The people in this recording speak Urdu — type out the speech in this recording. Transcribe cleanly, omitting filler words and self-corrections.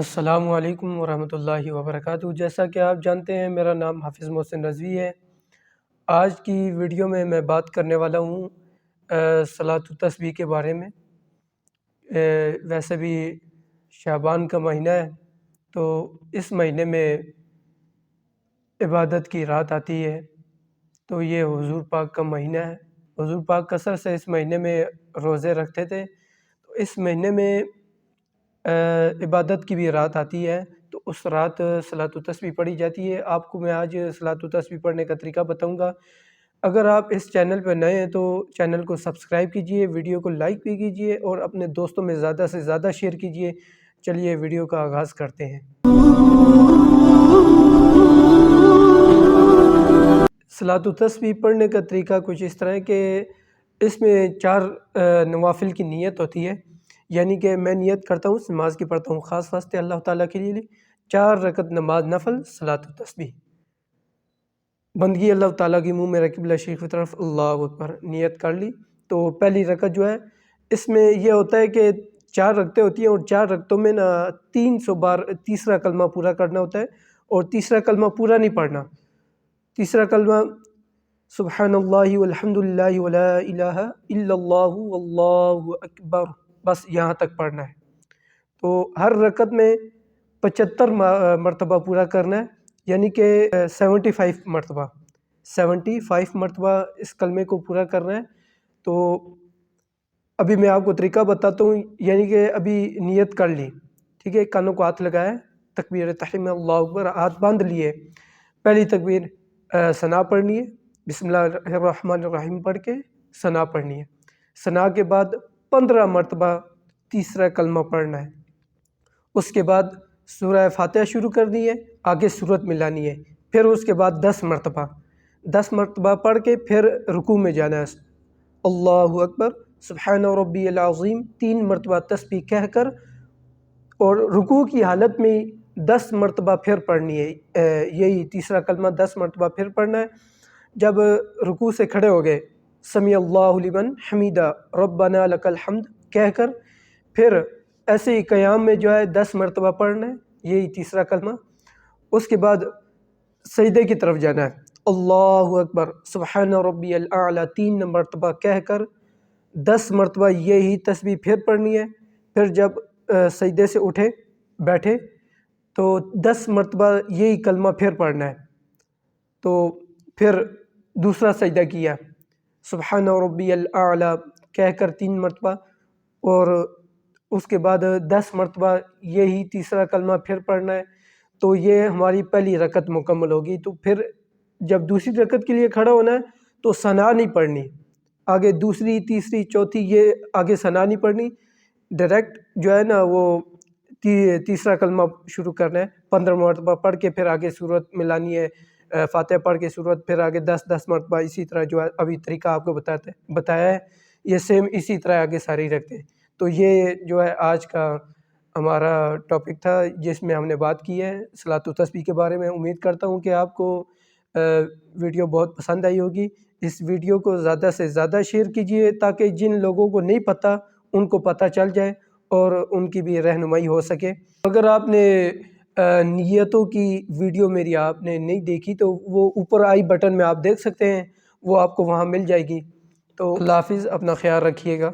السلام علیکم ورحمۃ اللہ وبرکاتہ۔ جیسا کہ آپ جانتے ہیں میرا نام حافظ محسن رضوی ہے۔ آج کی ویڈیو میں بات کرنے والا ہوں صلاۃ التسبیح کے بارے میں۔ ویسے بھی شعبان کا مہینہ ہے تو اس مہینے میں عبادت کی رات آتی ہے، تو یہ حضور پاک کا مہینہ ہے۔ حضور پاک کثرت سے اس مہینے میں روزے رکھتے تھے، تو اس مہینے میں عبادت کی بھی رات آتی ہے، تو اس رات صلاۃ التسبیح پڑھی جاتی ہے۔ آپ کو میں آج صلاۃ التسبیح پڑھنے کا طریقہ بتاؤں گا۔ اگر آپ اس چینل پہ نئے ہیں تو چینل کو سبسکرائب کیجئے، ویڈیو کو لائک بھی کیجئے اور اپنے دوستوں میں زیادہ سے زیادہ شیئر کیجئے۔ چلیے ویڈیو کا آغاز کرتے ہیں۔ صلاۃ التسبیح پڑھنے کا طریقہ کچھ اس طرح ہے کہ اس میں 4 نوافل کی نیت ہوتی ہے، یعنی کہ میں نیت کرتا ہوں، نماز کی پڑھتا ہوں خاص واسطے اللہ تعالیٰ کے لیے 4 رکعت نماز نفل صلاۃ التسبیح، بندگی اللہ تعالیٰ کی، منہ میں قبلہ شریف کی طرف اللہ اکبر نیت کر لی۔ تو پہلی رکعت جو ہے اس میں یہ ہوتا ہے کہ 4 رکعتیں ہوتی ہیں اور 4 رکعتوں میں 300 بار تیسرا کلمہ پورا کرنا ہوتا ہے، اور تیسرا کلمہ پورا نہیں پڑھنا۔ تیسرا کلمہ سبحان اللہ والحمد للہ ولا الہ الا اللہ واللہ اکبر، بس یہاں تک پڑھنا ہے۔ تو ہر رکعت میں 75 مرتبہ پورا کرنا ہے، یعنی کہ 75 مرتبہ اس کلمے کو پورا کرنا ہے۔ تو ابھی میں آپ کو طریقہ بتاتا ہوں، یعنی کہ ابھی نیت کر لی، ٹھیک ہے، کانوں کو ہاتھ لگایا، تکبیر تحریم اللہ اکبر، ہاتھ باندھ لیے، پہلی تکبیر ثنا پڑھنی ہے، بسم اللہ الرحمن الرحیم پڑھ کے ثنا پڑھنی ہے۔ ثنا کے بعد 15 مرتبہ تیسرا کلمہ پڑھنا ہے۔ اس کے بعد سورہ فاتحہ شروع کرنی ہے، آگے سورت ملانی ہے، پھر اس کے بعد 10 مرتبہ پڑھ کے پھر رکوع میں جانا ہے۔ اللہ اکبر سبحان ربی العظیم 3 مرتبہ تسبیح کہہ کر، اور رکوع کی حالت میں 10 مرتبہ پھر پڑھنی ہے، یہی تیسرا کلمہ 10 مرتبہ پھر پڑھنا ہے۔ جب رکوع سے کھڑے ہو گئے سمیع اللہ لمن حمیدہ ربنا لک الحمد کہہ کر، پھر ایسے ہی قیام میں جو ہے 10 مرتبہ پڑھنا ہے، یہی تیسرا کلمہ۔ اس کے بعد سجدے کی طرف جانا ہے، اللہ اکبر سبحان ربی الاعلی 3 مرتبہ کہہ کر 10 مرتبہ یہی تسبیح پھر پڑھنی ہے۔ پھر جب سجدے سے اٹھے بیٹھے تو 10 مرتبہ یہی کلمہ پھر پڑھنا ہے۔ تو پھر دوسرا سجدہ کیا، سبحان ربی الاعلی کہہ کر 3 مرتبہ، اور اس کے بعد 10 مرتبہ یہی تیسرا کلمہ پھر پڑھنا ہے۔ تو یہ ہماری پہلی رکعت مکمل ہوگی۔ تو پھر جب دوسری رکعت کے لیے کھڑا ہونا ہے تو ثنا نہیں پڑھنی، آگے دوسری تیسری چوتھی یہ آگے ثنا نہیں پڑھنی، ڈائریکٹ جو ہے نا وہ تیسرا کلمہ شروع کرنا ہے، 15 مرتبہ پڑھ کے پھر آگے سورت ملانی ہے، فاتحہ پڑھ کے سورت، پھر آگے 10 مرتبہ، اسی طرح جو ہے ابھی طریقہ آپ کو بتایا ہے، یہ سیم اسی طرح آگے ساری رکھتے ہیں۔ تو یہ جو ہے آج کا ہمارا ٹاپک تھا جس میں ہم نے بات کی ہے صلاۃ التسبیح کے بارے میں۔ امید کرتا ہوں کہ آپ کو ویڈیو بہت پسند آئی ہوگی۔ اس ویڈیو کو زیادہ سے زیادہ شیئر کیجئے تاکہ جن لوگوں کو نہیں پتہ ان کو پتہ چل جائے اور ان کی بھی رہنمائی ہو سکے۔ اگر آپ نے نیتوں کی ویڈیو میری آپ نے نہیں دیکھی تو وہ اوپر آئی بٹن میں آپ دیکھ سکتے ہیں، وہ آپ کو وہاں مل جائے گی۔ تو اللہ حافظ، اپنا خیال رکھیے گا۔